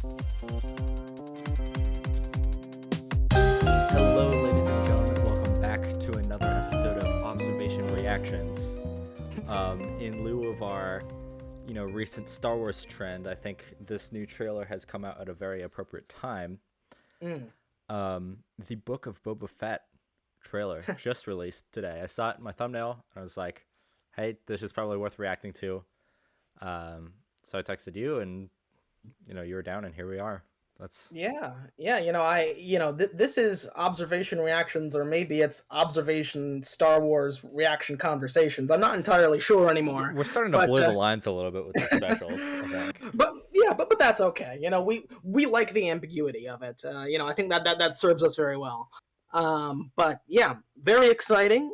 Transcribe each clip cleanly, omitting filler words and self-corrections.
Hello, ladies and gentlemen. Welcome back to another episode of Observation Reactions. In lieu of our, recent Star Wars trend, I think this new trailer has come out at a very appropriate time. The Book of Boba Fett trailer just released today. I saw it in my thumbnail, and I was like, "Hey, this is probably worth reacting to." So I texted you, and you were down, and here we are. Yeah. This is observation reactions, or maybe it's observation Star Wars reaction conversations. I'm not entirely sure anymore. We're starting to blur the lines a little bit with the specials, I think. But that's okay. We like the ambiguity of it. I think that serves us very well. But yeah, very exciting.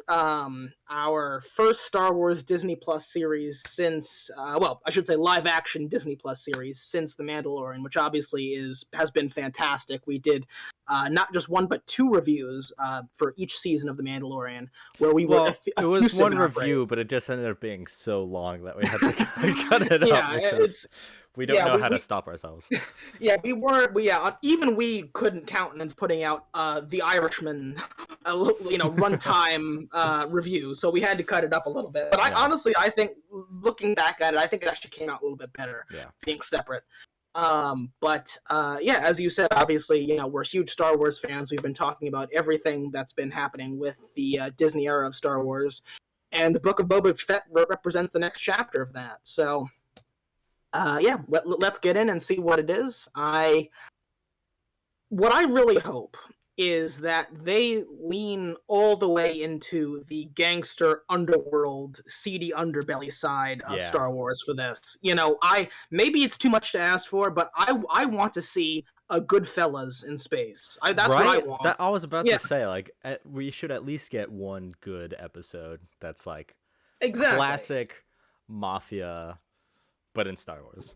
Our first Star Wars Disney Plus series since, I should say live action Disney Plus series since The Mandalorian, which obviously has been fantastic. We did not just one but two reviews for each season of The Mandalorian, where we were. It was one review, but it just ended up being so long that we had to cut it up because we don't know how to stop ourselves. Yeah, even we couldn't countenance putting out the Irishman, runtime review, so we had to cut it up a little bit. But I think, looking back at it, I think it actually came out a little bit better, being separate. As you said, obviously, we're huge Star Wars fans. We've been talking about everything that's been happening with the Disney era of Star Wars, and the Book of Boba Fett represents the next chapter of that. So. Let's get in and see what it is. What I really hope is that they lean all the way into the gangster underworld, seedy underbelly side of Star Wars for this. Maybe it's too much to ask for, but I want to see a Goodfellas in space. That's what I want. I was about to say, we should at least get one good episode that's classic mafia, but in Star Wars.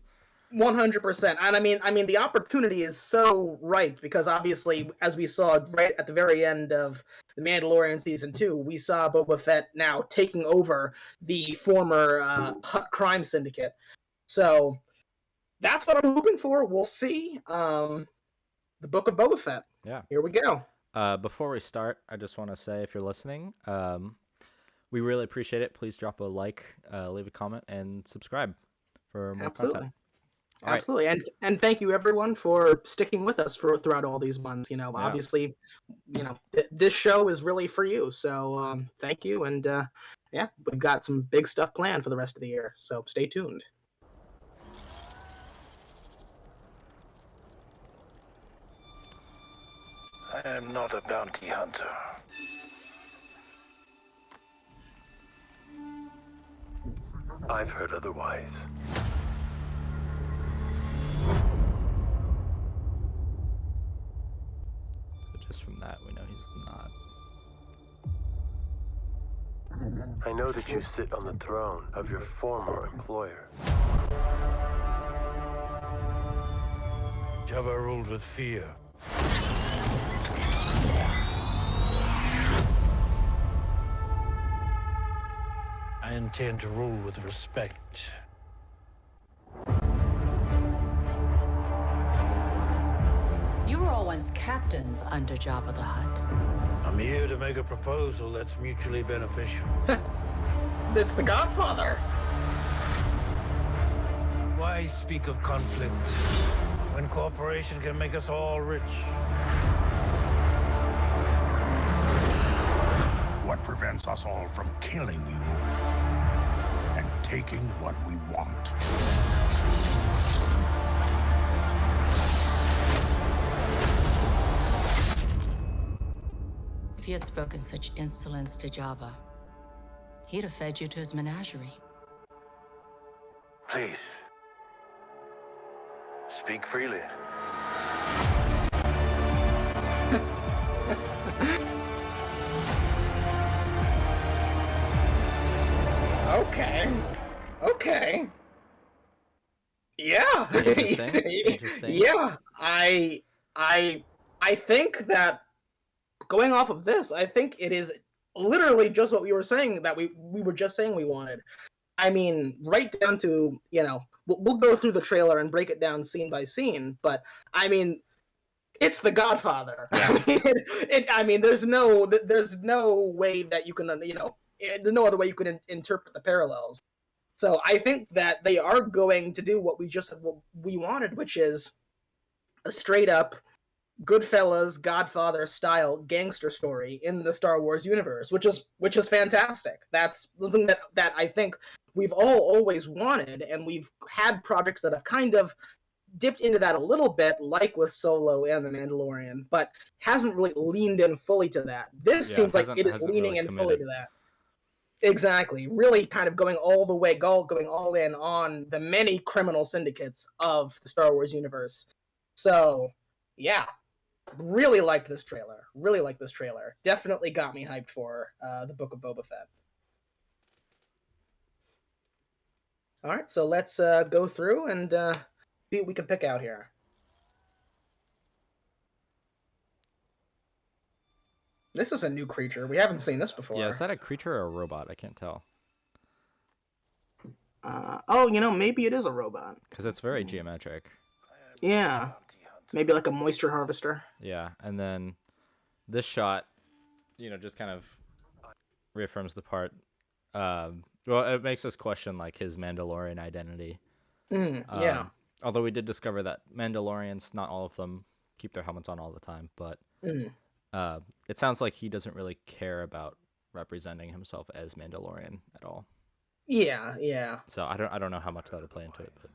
100%. And I mean the opportunity is so ripe because obviously, as we saw right at the very end of The Mandalorian Season 2, we saw Boba Fett now taking over the former Hutt crime syndicate. So that's what I'm hoping for. We'll see. The Book of Boba Fett. Yeah. Here we go. Before we start, I just want to say, if you're listening, we really appreciate it. Please drop a like, leave a comment, and subscribe for more content. Absolutely. Right. And thank you everyone for sticking with us throughout all these months. Obviously, this show is really for you. So thank you. And we've got some big stuff planned for the rest of the year. So stay tuned. I am not a bounty hunter. I've heard otherwise. Just from that, we know he's not. I know that you sit on the throne of your former employer. Jabba ruled with fear. I intend to rule with respect. You were all once captains under Jabba the Hutt. I'm here to make a proposal that's mutually beneficial. It's the Godfather. Why speak of conflict when cooperation can make us all rich? What prevents us all from killing you and taking what we want? If you had spoken such insolence to Jabba, he'd have fed you to his menagerie. Please. Speak freely. Okay. Yeah. Interesting. Yeah. I think that going off of this, I think it is literally just what we were saying that we were just saying we wanted. I mean, right down to, we'll go through the trailer and break it down scene by scene, but I mean, it's the Godfather. Yeah. I mean, there's no way that you can, there's no other way you can interpret the parallels. So I think that they are going to do what we wanted, which is a straight up Goodfellas, Godfather style gangster story in the Star Wars universe, which is fantastic. That's something that I think we've all always wanted, and we've had projects that have kind of dipped into that a little bit, like with Solo and The Mandalorian, but hasn't really leaned in fully to that. This seems like it is leaning in fully to that. Exactly. Really kind of going all the way, going all in on the many criminal syndicates of the Star Wars universe. So, yeah. Really liked this trailer. Definitely got me hyped for the Book of Boba Fett. All right, so let's go through and see what we can pick out here. This is a new creature. We haven't seen this before. Yeah, is that a creature or a robot? I can't tell. Maybe it is a robot. Because it's very geometric. Yeah. Maybe like a moisture harvester. Yeah, and then this shot, just kind of reaffirms the part. Well, it makes us question like his Mandalorian identity. Yeah. Although we did discover that Mandalorians, not all of them, keep their helmets on all the time, but it sounds like he doesn't really care about representing himself as Mandalorian at all. Yeah. So I don't know how much that'll play into it, but.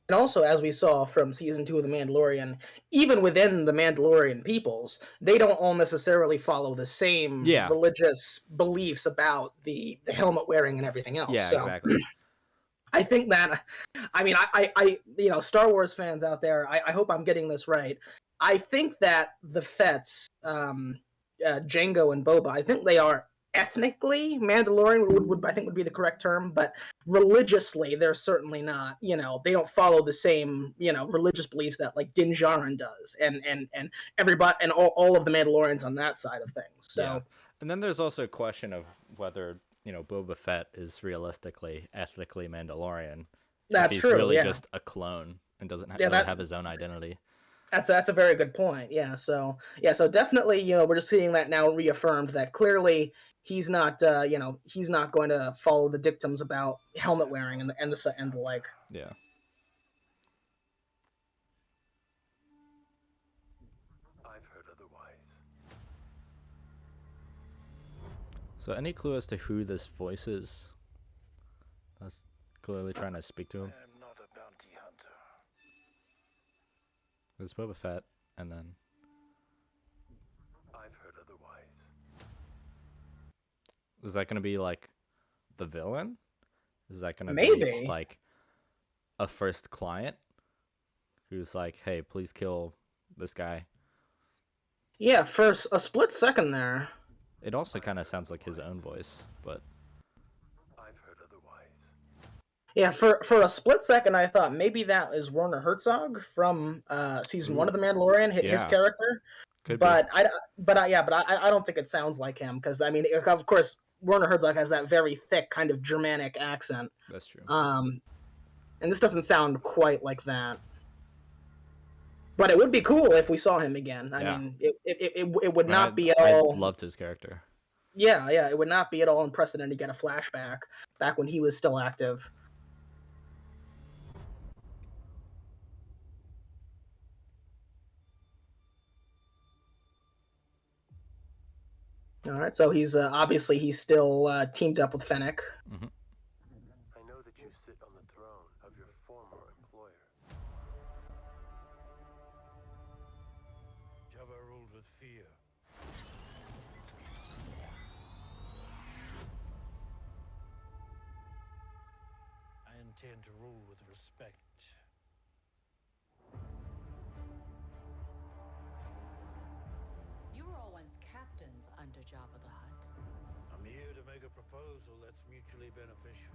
And also, as we saw from Season 2 of The Mandalorian, even within the Mandalorian peoples, they don't all necessarily follow the same religious beliefs about the helmet wearing and everything else. Yeah, exactly. I think that, Star Wars fans out there, I hope I'm getting this right. I think that the Fetts, Jango and Boba, I think they are ethnically Mandalorian would be the correct term, but religiously they're certainly not. They don't follow the same religious beliefs that like Din Djarin does, and everybody and all of the Mandalorians on that side of things. So, yeah. And then there's also a question of whether Boba Fett is realistically ethnically Mandalorian. That's he's true. Really yeah. just a clone and doesn't really have his own identity. That's a very good point. Yeah. So definitely, we're just seeing that now reaffirmed that clearly he's not, he's not going to follow the dictums about helmet wearing and the like. Yeah. I've heard otherwise. So, any clue as to who this voice is? That's clearly trying to speak to him. I am not a bounty hunter. There's Boba Fett, and then I've heard otherwise. is that going to be like the villain? Is that going to Maybe be like a first client who's like, "Hey, please kill this guy"? Yeah, for a split second there. It also kind of sounds like his own voice, but I've heard otherwise. Yeah, for a split second, I thought maybe that is Werner Herzog from season 1 of The Mandalorian, his character. Could but be. I don't think it sounds like him because I mean, of course, Werner Herzog has that very thick kind of Germanic accent. That's true. And this doesn't sound quite like that. But it would be cool if we saw him again. I mean, it would not be at all. I loved his character. Yeah, it would not be at all unprecedented to get a flashback back when he was still active. All right, so he's obviously he's still teamed up with Fennec. Mm-hmm. I know that you sit on the throne of your former employer. Jabba ruled with fear. I intend to rule with respect. You were all once captains under Jabba the Hutt. I'm here to make a proposal that's mutually beneficial.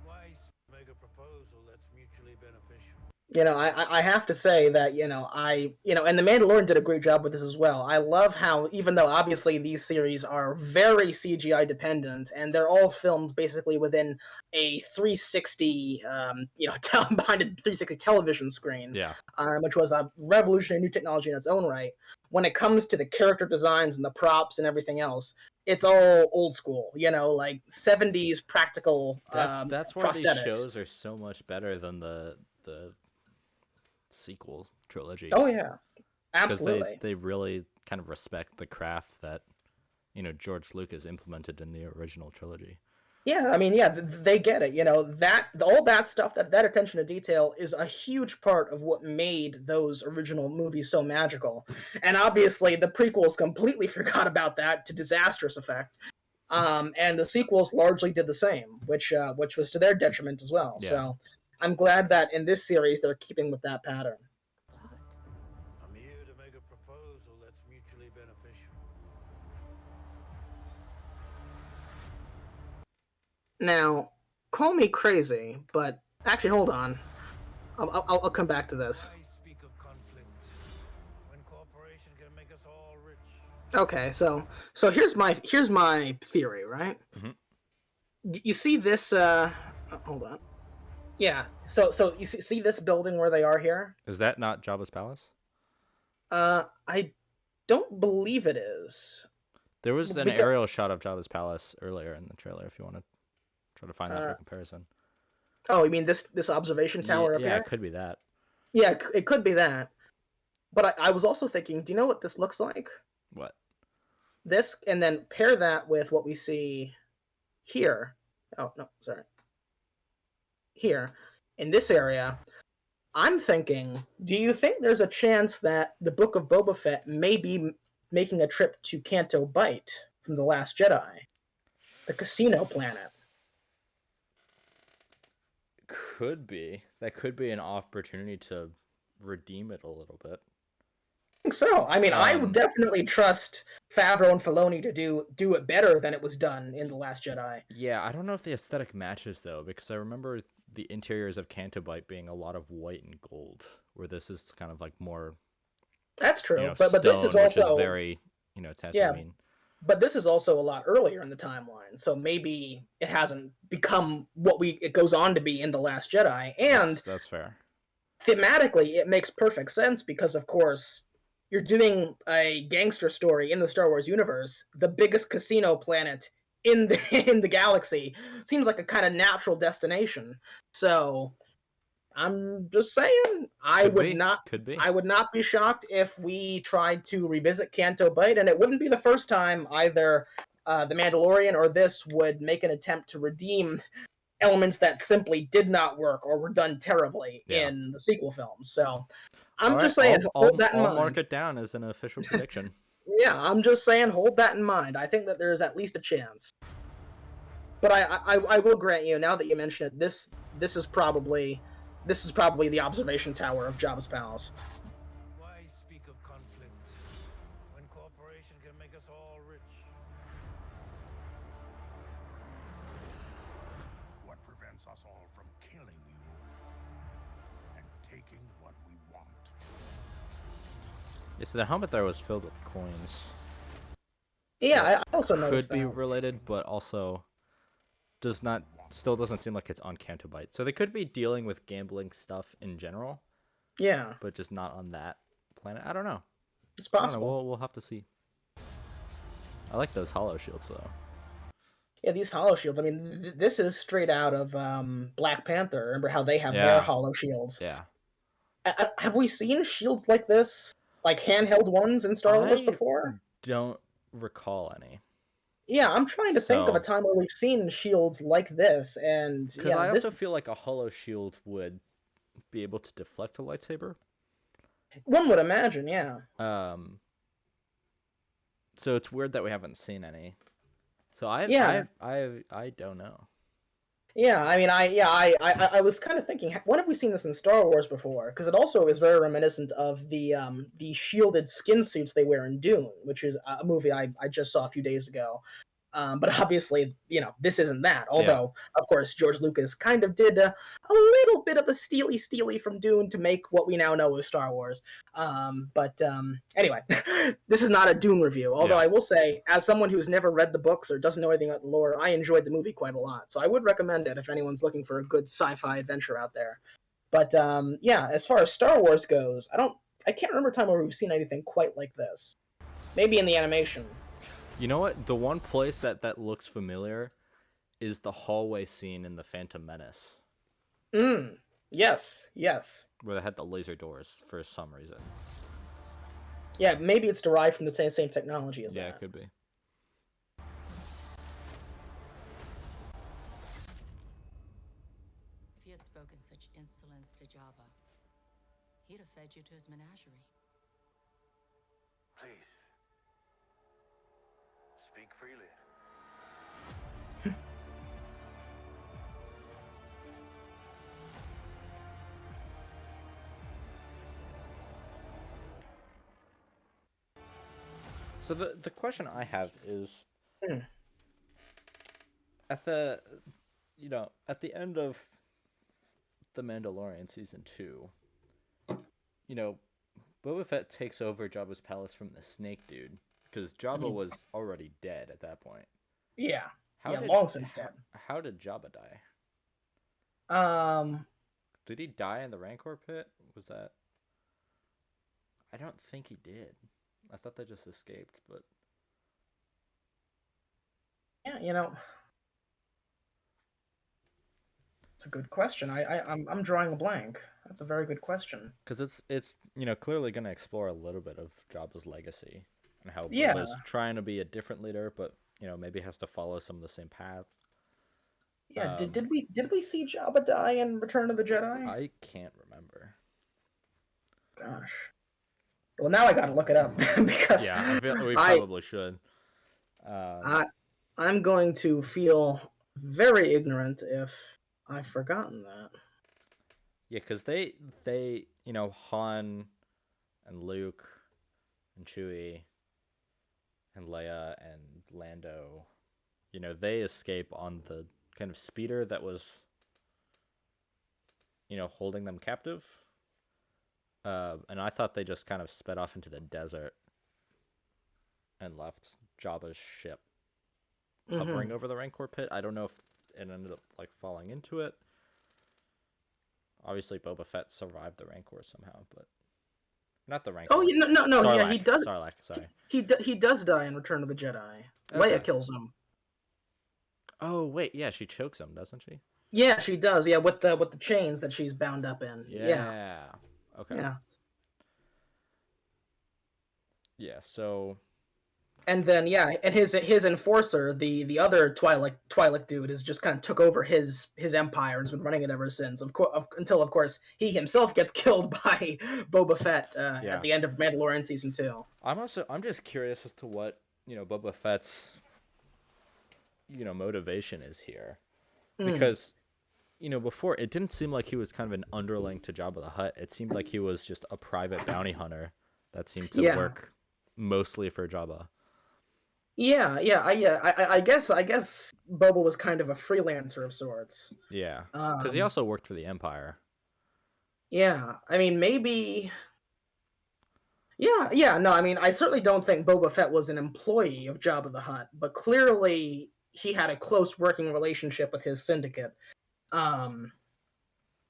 Why make a proposal that's mutually beneficial. I have to say that, and The Mandalorian did a great job with this as well. I love how, even though obviously these series are very CGI dependent, and they're all filmed basically within a 360, behind a 360 television screen, Yeah. which was a revolutionary new technology in its own right. When it comes to the character designs and the props and everything else, it's all old school, like 70s practical That's why prosthetics. these shows are so much better than the sequel trilogy. Oh yeah, Because absolutely. they really kind of respect the craft that George Lucas implemented in the original trilogy. Yeah, I mean, yeah, they get it. That all that stuff, that attention to detail is a huge part of what made those original movies so magical. And obviously, the prequels completely forgot about that to disastrous effect. And the sequels largely did the same, which was to their detriment as well. Yeah. So I'm glad that in this series they're keeping with that pattern. I'm here to make a proposal that's mutually beneficial. Now, call me crazy, but actually, hold on. I'll come back to this. Why speak of conflict when cooperation can make us all rich? Okay, so here's my theory, right? Mhm. You see this? Hold on. Yeah. So you see this building where they are here? Is that not Jabba's palace? I don't believe it is. There was an Because- aerial shot of Jabba's palace earlier in the trailer. If you want to try to find that for comparison. Oh, you mean this observation tower up yeah, here? it could be that. Yeah, it could be that. But I was also thinking, do you know what this looks like? What? This, and then pair that with what we see here. Oh, no, sorry. Here, in this area, I'm thinking, do you think there's a chance that the Book of Boba Fett may be making a trip to Canto Bight from The Last Jedi? The casino planet. Could be. That could be an opportunity to redeem it a little bit. I think so. I mean, I would definitely trust Favreau and Filoni to do it better than it was done in The Last Jedi. Yeah, I don't know if the aesthetic matches though, because I remember the interiors of Canto Bight being a lot of white and gold, where this is kind of like more. That's true, But this is which also is very Tatooine. Yeah. But this is also a lot earlier in the timeline, so maybe it hasn't become what it goes on to be in The Last Jedi. And that's fair. Thematically, it makes perfect sense because, of course, you're doing a gangster story in the Star Wars universe. The biggest casino planet in the galaxy seems like a kind of natural destination. So I'm just saying, I would not be shocked if we tried to revisit Canto Bight, and it wouldn't be the first time either The Mandalorian or this would make an attempt to redeem elements that simply did not work or were done terribly in the sequel films. So I'm just saying, hold that in mind. I'll mark it down as an official prediction. Yeah, I'm just saying, hold that in mind. I think that there's at least a chance. But I will grant you, now that you mention it, this is probably the observation tower of Jabba's palace. Why speak of conflict when cooperation can make us all rich? What prevents us all from killing you and taking what we want? Yeah, so the helmet there was filled with coins. Yeah, I also noticed Could be that. related, but also still doesn't seem like it's on Canto Bight. So they could be dealing with gambling stuff in general. Yeah, but just not on that planet. I don't know. it's I don't possible. know. We'll have to see. I like those hollow shields though. Yeah, these hollow shields. I mean, this is straight out of Black Panther. Remember how they have their hollow shields? Yeah. Have we seen shields like this, like handheld ones in Star Wars before? Don't recall any. Yeah, I'm trying to think of a time where we've seen shields like this, and because I also feel like a hollow shield would be able to deflect a lightsaber. One would imagine, yeah. So it's weird that we haven't seen any. So I don't know. Yeah, I mean, I was kind of thinking, when have we seen this in Star Wars before? Because it also is very reminiscent of the shielded skin suits they wear in Dune, which is a movie I just saw a few days ago. But obviously, this isn't that. Although, of course, George Lucas kind of did a little bit of a steely from Dune to make what we now know as Star Wars. But anyway, this is not a Dune review. Although I will say, as someone who's never read the books or doesn't know anything about the lore, I enjoyed the movie quite a lot. So I would recommend it if anyone's looking for a good sci-fi adventure out there. But as far as Star Wars goes, I can't remember a time where we've seen anything quite like this. Maybe in the animation. You know what? The one place that looks familiar is the hallway scene in The Phantom Menace. Yes. Where they had the laser doors for some reason. Yeah, maybe it's derived from the same technology as that. Yeah, it could be. If you had spoken such insolence to Jabba, he'd have fed you to his menagerie. Please. Speak freely. So the question I have is, at the end of The Mandalorian season 2, Boba Fett takes over Jabba's palace from the Snake dude, because Jabba was already dead at that point. Yeah. Long since dead. How did Jabba die? Did he die in the Rancor pit? Was that? I don't think he did. I thought they just escaped, but yeah, it's a good question. I'm drawing a blank. That's a very good question. because it's clearly going to explore a little bit of Jabba's legacy and how Boba's trying to be a different leader, but maybe has to follow some of the same path. Yeah, did we see Jabba die in Return of the Jedi? I can't remember. Gosh. Well, now I gotta look it up because I feel we probably should. I'm going to feel very ignorant if I've forgotten that. Yeah, because they Han and Luke and Chewie and Leia and Lando, they escape on the kind of speeder that was holding them captive. And I thought they just kind of sped off into the desert and left Jabba's ship hovering over the Rancor pit. I don't know if it ended up falling into it. Obviously, Boba Fett survived the Rancor somehow, but not the Rancor. Oh, no, Sarlacc, yeah, he does. Sarlacc, sorry. He does die in Return of the Jedi. Okay. Leia kills him. Oh wait, yeah, she chokes him, doesn't she? Yeah, she does. Yeah, with the chains that she's bound up in. Yeah. Okay. Yeah. Yeah. So. And then and his enforcer, the other Twi'lek dude, has just kind of took over his empire and has been running it ever since. Until of course he himself gets killed by Boba Fett at the end of Mandalorian season 2. I'm just curious as to what Boba Fett's motivation is here, because before it didn't seem like he was kind of an underling to Jabba the Hutt. It seemed like he was just a private bounty hunter that seemed to work mostly for Jabba. I guess Boba was kind of a freelancer of sorts. Yeah, because he also worked for the Empire. Yeah, I mean, maybe. Yeah, no, I mean, I certainly don't think Boba Fett was an employee of Jabba the Hutt, but clearly he had a close working relationship with his syndicate.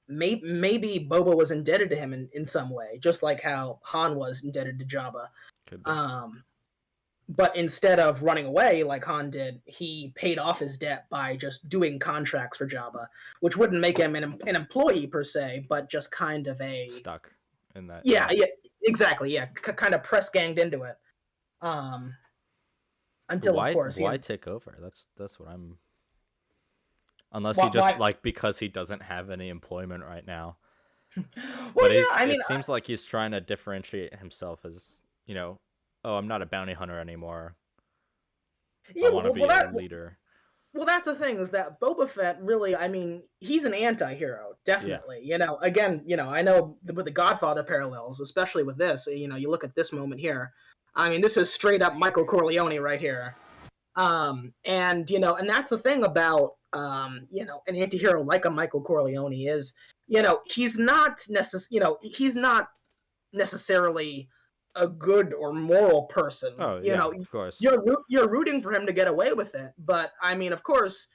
Maybe Boba was indebted to him in some way, just like how Han was indebted to Jabba. Could be. But instead of running away like Han did, he paid off his debt by just doing contracts for Jabba, which wouldn't make him an employee per se, but just kind of a stuck in that. Yeah, exactly. Yeah, kind of press ganged into it. Until of course, why take over? That's what I'm. Unless he just because he doesn't have any employment right now. But it seems like he's trying to differentiate himself as oh, I'm not a bounty hunter anymore. I want to be a leader. Well, that's the thing, is that Boba Fett really, I mean, he's an anti-hero, definitely. Yeah. Again, I know with the Godfather parallels, especially with this, you look at this moment here. I mean, this is straight up Michael Corleone right here. And and that's the thing about an anti-hero like a Michael Corleone is, he's not he's not necessarily a good or moral person. Oh yeah, of course. You're rooting for him to get away with it, but I mean, of course,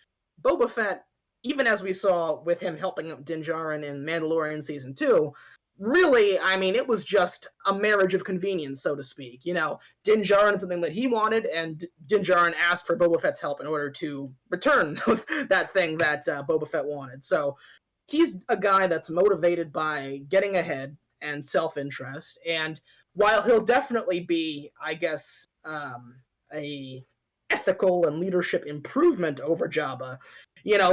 Boba Fett, even as we saw with him helping Din Djarin in Mandalorian season 2, really, I mean, it was just a marriage of convenience, so to speak. Din Djarin something that he wanted, and Din Djarin asked for Boba Fett's help in order to return that thing that Boba Fett wanted. So he's a guy that's motivated by getting ahead and self-interest, and while he'll definitely be, I guess, a ethical and leadership improvement over Jabba,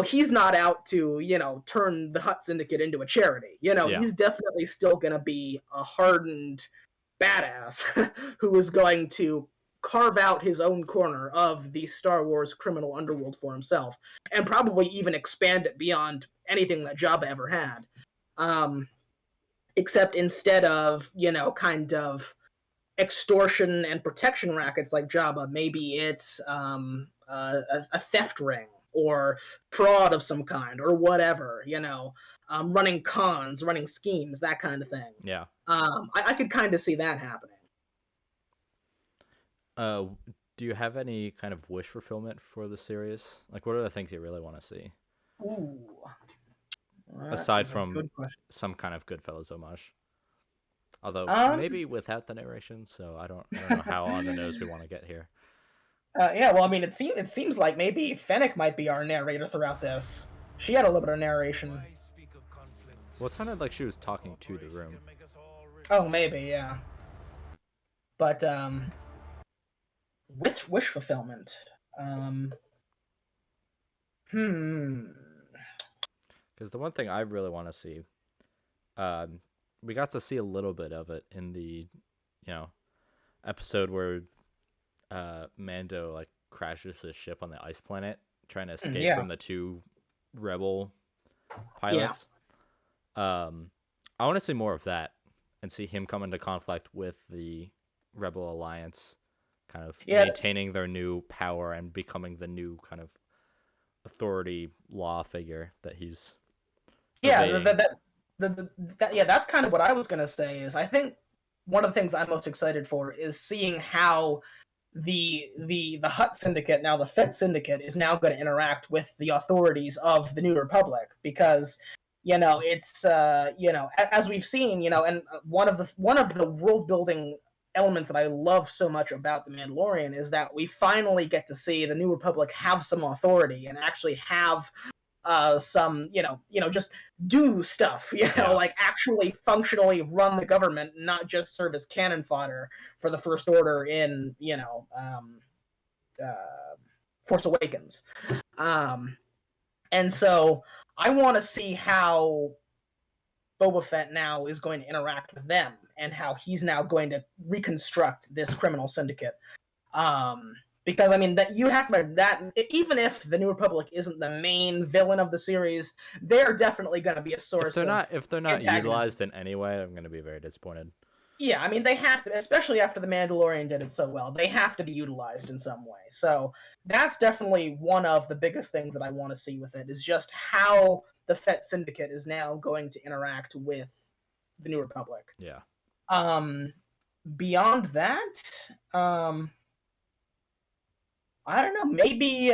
he's not out to, turn the Hutt Syndicate into a charity. He's definitely still going to be a hardened badass who is going to carve out his own corner of the Star Wars criminal underworld for himself, and probably even expand it beyond anything that Jabba ever had. Except instead of, kind of extortion and protection rackets like Jabba, maybe it's a theft ring or fraud of some kind or whatever, running cons, running schemes, that kind of thing. Yeah. I could kind of see that happening. Do you have any kind of wish fulfillment for the series? Like, what are the things you really want to see? Ooh. Aside from some kind of Goodfellas homage. Although, maybe without the narration, so I don't know how on the nose we want to get here. Yeah, well, I mean, it seems like maybe Fennec might be our narrator throughout this. She had a little bit of narration. Well, it sounded like she was talking to the room. Oh, maybe, yeah. But, wish fulfillment. Because the one thing I really want to see, we got to see a little bit of it in the, episode where Mando like crashes his ship on the ice planet, trying to escape from the 2 rebel pilots. I want to see more of that and see him come into conflict with the Rebel Alliance, kind of maintaining their new power and becoming the new kind of authority law figure that he's. Yeah, that's kind of what I was gonna say. Is I think one of the things I'm most excited for is seeing how the Hutt Syndicate, now the Fett Syndicate, is now going to interact with the authorities of the New Republic, because it's as we've seen, and one of the world building elements that I love so much about The Mandalorian is that we finally get to see the New Republic have some authority and actually have some, just do stuff, like actually functionally run the government, not just serve as cannon fodder for the First Order in, Force Awakens. And so I want to see how Boba Fett now is going to interact with them and how he's now going to reconstruct this criminal syndicate. Because I mean that you have to that even if the New Republic isn't the main villain of the series, they're definitely going to be a source. If they're not utilized in any way, I'm going to be very disappointed. Yeah, I mean they have to, especially after the Mandalorian did it so well. They have to be utilized in some way. So that's definitely one of the biggest things that I want to see with it, is just how the Fett Syndicate is now going to interact with the New Republic. Yeah. Beyond that, I don't know. Maybe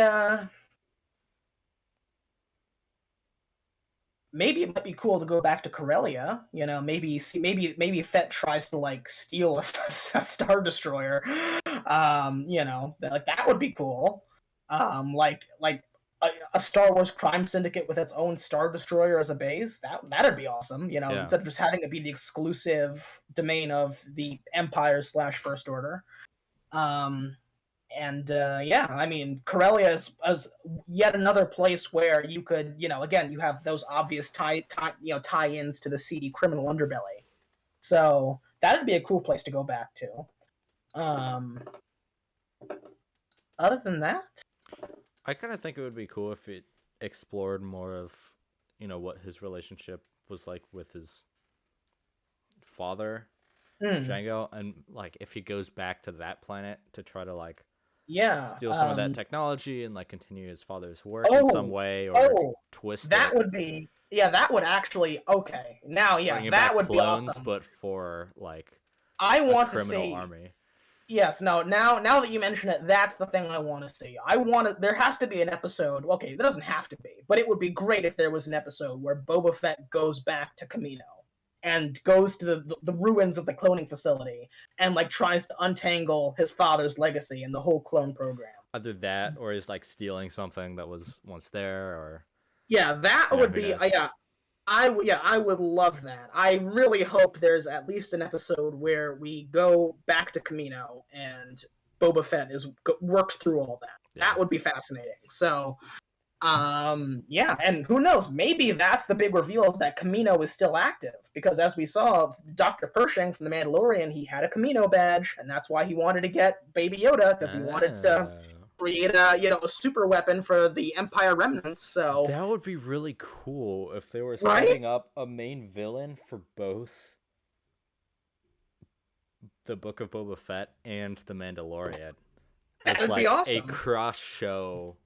it might be cool to go back to Corellia. Maybe Fett tries to like steal a Star Destroyer. Like that would be cool. Like a Star Wars crime syndicate with its own Star Destroyer as a base. That'd be awesome. Instead of just having it be the exclusive domain of the Empire / First Order. I mean, Corellia is yet another place where you could, again, you have those obvious tie-ins to the seedy criminal underbelly. So that'd be a cool place to go back to. Other than that, I kind of think it would be cool if it explored more of, what his relationship was like with his father, Django, and like if he goes back to that planet to try to like Yeah. steal some of that technology and like continue his father's work in Oh, some way, or oh, twist that it, would be, yeah, that would actually, okay. Now, yeah, bringing that back would be clones, awesome. but for like I a want to criminal see, army. yes, no, now that you mention it, that's the thing I want to see. There has to be an episode, okay, that doesn't have to be, but it would be great if there was an episode where Boba Fett goes back to Kamino and goes to the ruins of the cloning facility and like tries to untangle his father's legacy and the whole clone program. Either that, or he's like stealing something that was once there, or Yeah, that would who be, knows. yeah, I would love that. I really hope there's at least an episode where we go back to Kamino and Boba Fett works through all that. Yeah. That would be fascinating. So, yeah, and who knows? Maybe that's the big reveal, is that Kamino is still active, because as we saw, Dr. Pershing from The Mandalorian, he had a Kamino badge, and that's why he wanted to get Baby Yoda, because he wanted to create a super weapon for the Empire remnants. So that would be really cool if they were Right? setting up a main villain for both the Book of Boba Fett and the Mandalorian. That As would like be a awesome. cross show,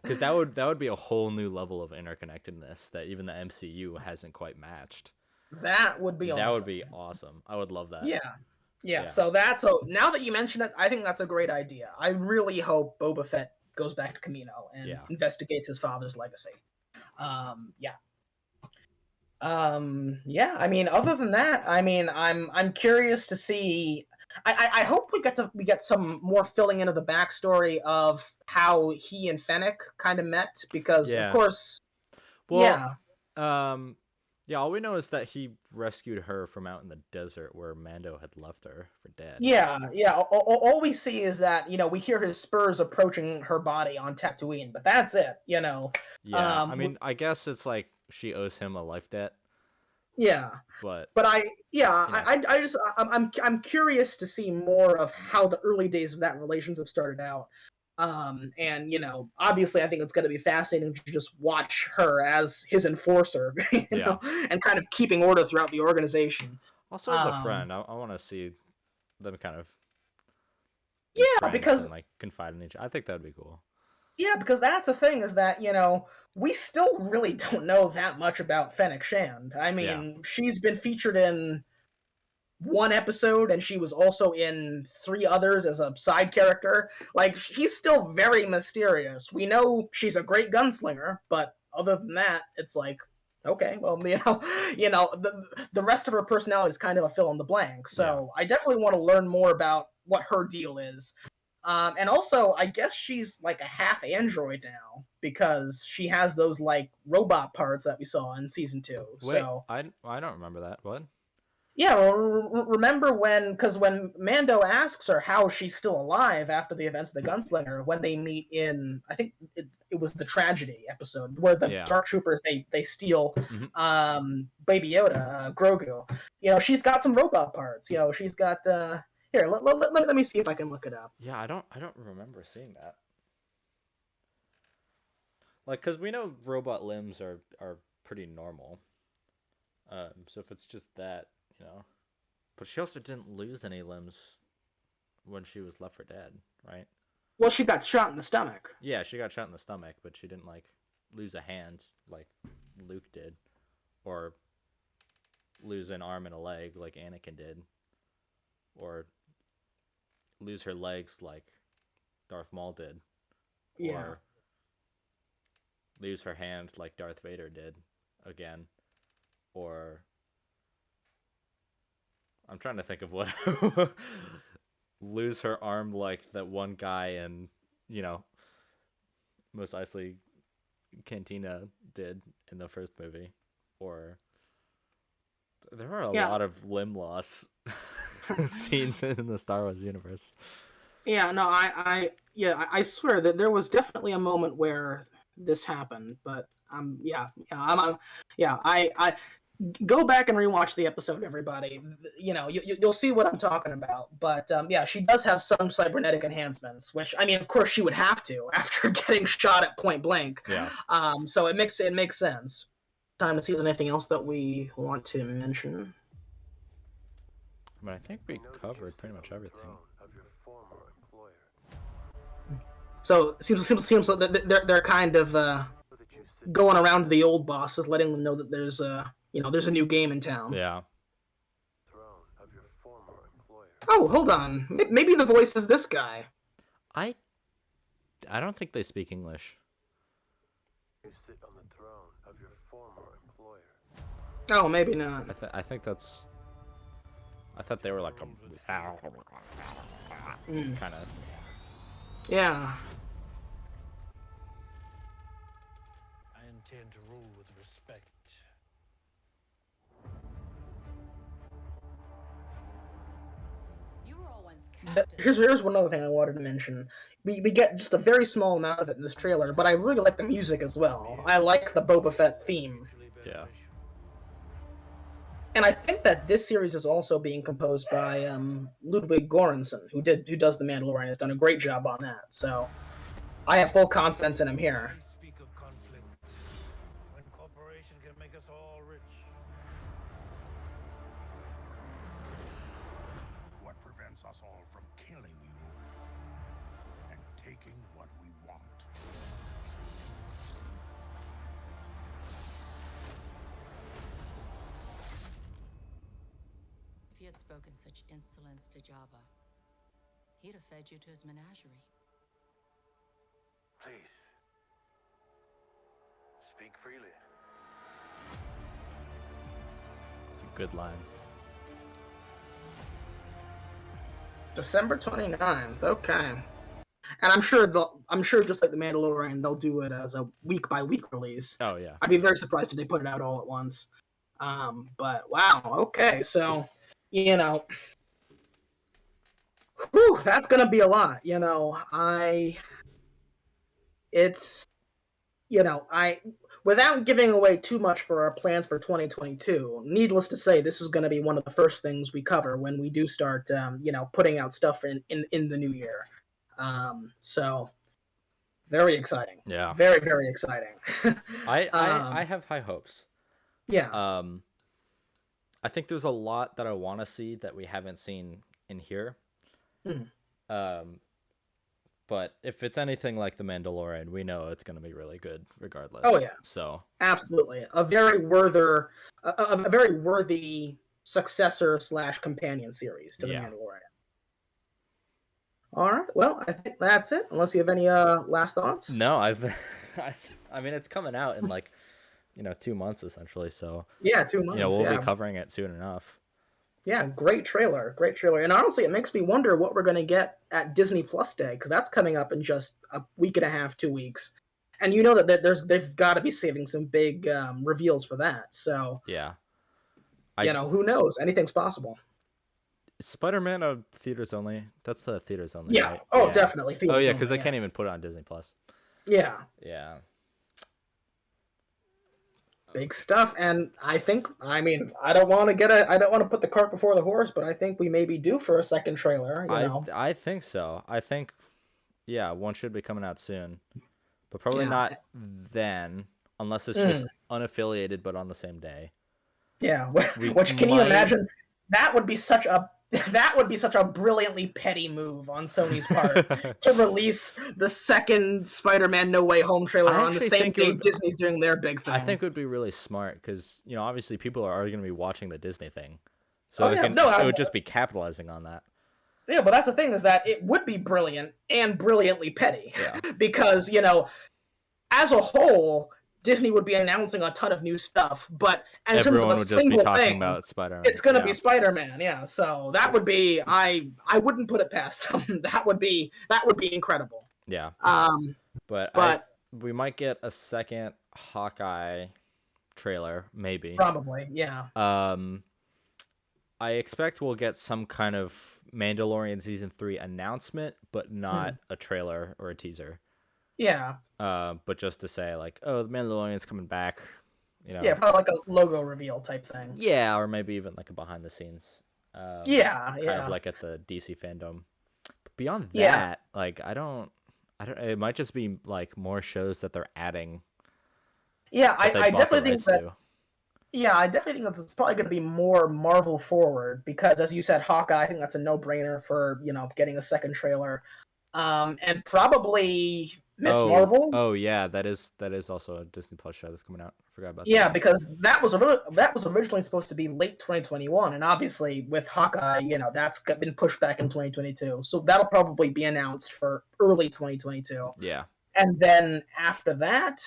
because that would be a whole new level of interconnectedness that even the MCU hasn't quite matched. That would be awesome. That would be awesome. I would love that. Yeah. So now that you mention it, I think that's a great idea. I really hope Boba Fett goes back to Kamino and investigates his father's legacy. Yeah. I mean, other than that, I mean, I'm curious to see. I hope we get some more filling into the backstory of how he and Fennec kind of met, because of course, all we know is that he rescued her from out in the desert where Mando had left her for dead. Yeah. All we see is that, we hear his spurs approaching her body on Tatooine, but that's it. Yeah, I mean, I guess it's like she owes him a life debt. Yeah, but I'm curious to see more of how the early days of that relationship started out. And obviously I think it's going to be fascinating to just watch her as his enforcer, and kind of keeping order throughout the organization. Also, as a friend, I want to see them kind of because and, like, confide in each other. I think that'd be cool. Yeah, because that's the thing, is that, we still really don't know that much about Fennec Shand. I mean, she's been featured in one episode, and she was also in 3 others as a side character. Like, she's still very mysterious. We know she's a great gunslinger, but other than that, it's like, okay, well, the rest of her personality is kind of a fill in the blank. So I definitely want to learn more about what her deal is. And also, I guess she's like a half android now, because she has those like robot parts that we saw in season 2. Wait, so I don't remember that. What? Yeah, well, remember when Mando asks her how she's still alive after the events of the Gunslinger, when they meet in, I think it was the Tragedy episode, where the Dark Troopers, they steal Baby Yoda, Grogu. She's got some robot parts. She's got here. Let me see if I can look it up. Yeah, I don't remember seeing that. Like, because we know robot limbs are pretty normal. So if it's just that, but she also didn't lose any limbs when she was left for dead, right? Well, she got shot in the stomach. Yeah, she got shot in the stomach, but she didn't like lose a hand like Luke did, or lose an arm and a leg like Anakin did, or lose her legs like Darth Maul did, or lose her hand like Darth Vader did again, or I'm trying to think of what lose her arm like that one guy in Mos Eisley Cantina did in the first movie, or there are a lot of limb loss scenes in the Star Wars universe. Yeah, no, I swear that there was definitely a moment where this happened, but I go back and rewatch the episode, everybody. You'll see what I'm talking about. But she does have some cybernetic enhancements, which, I mean, of course she would have to after getting shot at point blank. Yeah. So it makes sense. Time to see if there's anything else that we want to mention. I mean, I think we covered pretty much everything. Of your former employer. So it seems like they're kind of That you sit going around to the old bosses, letting them know that there's there's a new game in town. Yeah. on the throne of your former employer. Oh, hold on. Maybe the voice is this guy. I don't think they speak English. You sit on the throne of your former employer. Oh, maybe not. I think that's. I thought they were like a kind of. Yeah. I intend to rule with respect. You were all once captain. Here's one other thing I wanted to mention. We get just a very small amount of it in this trailer, but I really like the music as well. I like the Boba Fett theme. Yeah. And I think that this series is also being composed by Ludwig Göransson, who does The Mandalorian, has done a great job on that. So I have full confidence in him here. I speak of conflict when corporation can make us all rich. What prevents us all from killing you and taking what we want? If you had spoken such insolence to Jabba, he'd have fed you to his menagerie. Please. Speak freely. It's a good line. December 29th. Okay. And I'm sure just like The Mandalorian, they'll do it as a week by week release. Oh yeah. I'd be very surprised if they put it out all at once. But wow, okay, so whew, that's gonna be a lot. Without giving away too much for our plans for 2022, needless to say, this is going to be one of the first things we cover when we do start, putting out stuff in the new year. So very exciting. Yeah. Very, very exciting. I have high hopes. Yeah. I think there's a lot that I want to see that we haven't seen in here. But if it's anything like The Mandalorian, we know it's going to be really good regardless. Oh, yeah. So Absolutely. A very worthy successor / companion series to The Yeah. Mandalorian. All right. Well, I think that's it. Unless you have any last thoughts. no, I mean, it's coming out in 2 months essentially. So Yeah, 2 months. we'll yeah. be covering it soon enough. Yeah, great trailer. And honestly, it makes me wonder what we're going to get at Disney Plus Day, because that's coming up in just a week and a half, 2 weeks. And you know that they've got to be saving some big reveals for that. So, Yeah. who knows? Anything's possible. Spider-Man theaters only. That's the theaters only. Yeah. Right? Oh, Yeah. definitely. Oh yeah, Theaters because they only, can't even put it on Disney Plus. Yeah. Yeah. Big stuff. And I don't want to put the cart before the horse, but I think we may be due for a second trailer. I think so. I think, yeah, one should be coming out soon, but probably Yeah. not then, unless it's just unaffiliated but on the same day. Yeah. We Which can you might- imagine? That would be such a brilliantly petty move on Sony's part to release the second Spider-Man No Way Home trailer I on the actually same think it day would- Disney's doing their big thing. I think it would be really smart because obviously people are going to be watching the Disney thing, so Oh, yeah, it would just be capitalizing on that. Yeah, but that's the thing, is that it would be brilliant and brilliantly petty. Yeah. Because, as a whole, Disney would be announcing a ton of new stuff, but in terms Everyone of a would just be single talking thing, about Spider-Man. it's going to Yeah. be Spider-Man, yeah. So that would be, I wouldn't put it past them. That would be incredible. Yeah. But we might get a second Hawkeye trailer, maybe. probably, yeah. I expect we'll get some kind of Mandalorian season 3 announcement, but not a trailer or a teaser. Yeah. But just to say the Mandalorian's coming back. Yeah, probably like a logo reveal type thing. Yeah, or maybe even a behind the scenes. Yeah. Kind of like at the DC fandom. But beyond Yeah. that, I don't. It might just be more shows that they're adding. Yeah, that they I bought the definitely think rights that. to. Yeah, I definitely think it's probably going to be more Marvel forward because, as you said, Hawkeye, I think that's a no-brainer for getting a second trailer. and probably Miss Oh, Marvel. Oh yeah, that is also a Disney Plus show that's coming out. I forgot about Yeah, that. because that was originally supposed to be late 2021, and obviously with Hawkeye, that's been pushed back in 2022. So that'll probably be announced for early 2022. Yeah. And then after that,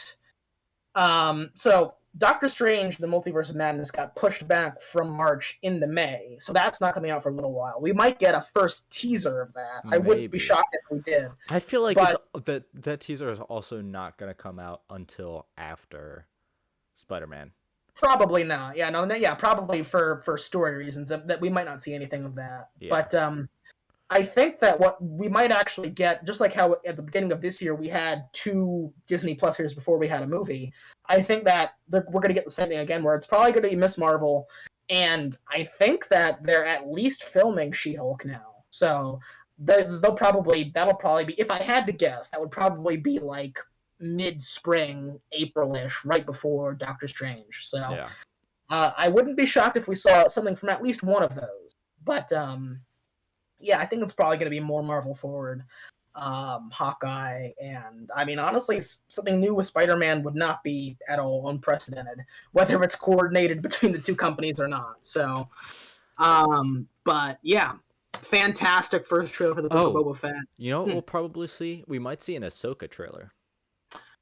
so Doctor Strange: The Multiverse of Madness got pushed back from March into May, so that's not coming out for a little while. We might get a first teaser of that. I wouldn't be Maybe. shocked if we did. I feel like But that teaser is also not gonna come out until after Spider-Man. probably not. Yeah, no, yeah, probably for story reasons that we might not see anything of that. Yeah. But I think that what we might actually get, just like how at the beginning of this year we had 2 Disney Plus series before we had a movie, I think that we're going to get the same thing again, where it's probably going to be Miss Marvel, and I think that they're at least filming She-Hulk now. So that'll probably be, if I had to guess, that would probably be like mid-spring, April-ish, right before Doctor Strange. So Yeah. I wouldn't be shocked if we saw something from at least one of those. But yeah, I think it's probably going to be more Marvel forward, Hawkeye, and I mean, honestly, something new with Spider-Man would not be at all unprecedented, whether it's coordinated between the 2 companies or not. So, but yeah, fantastic first trailer for the Book of Boba Fett. You know what we'll probably see? We might see an Ahsoka trailer.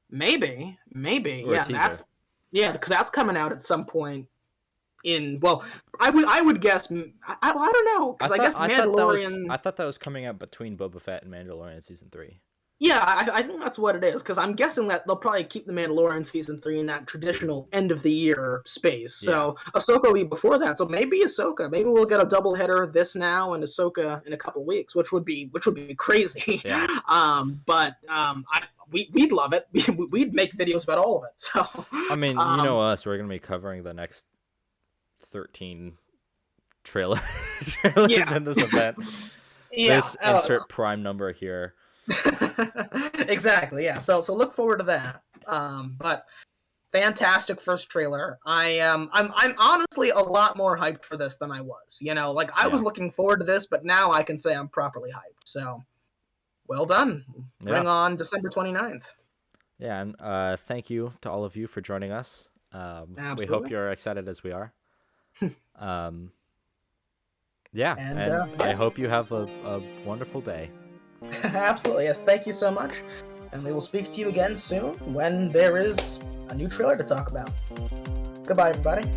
Maybe, Or a yeah, teaser. because that's coming out at some point. I would guess. I don't know, because I guess Mandalorian. I thought that was coming out between Boba Fett and Mandalorian season 3. Yeah, I think that's what it is, because I'm guessing that they'll probably keep the Mandalorian season 3 in that traditional end of the year space. So Ahsoka will be before that. So maybe Ahsoka. Maybe we'll get a doubleheader this now and Ahsoka in a couple weeks, which would be crazy. Yeah. We'd love it. We'd make videos about all of it. So I mean, you know us, we're gonna be covering the next 13 trailers in this event. Yeah. This insert prime number here. Exactly. Yeah. So look forward to that. But fantastic first trailer. I'm honestly a lot more hyped for this than I was. I was looking forward to this, but now I can say I'm properly hyped. So well done. Bring on December 29th. Yeah, and thank you to all of you for joining us. We hope you're excited as we are. Yeah, and I hope you have a wonderful day. Absolutely, yes. Thank you so much. And we will speak to you again soon when there is a new trailer to talk about. Goodbye, everybody.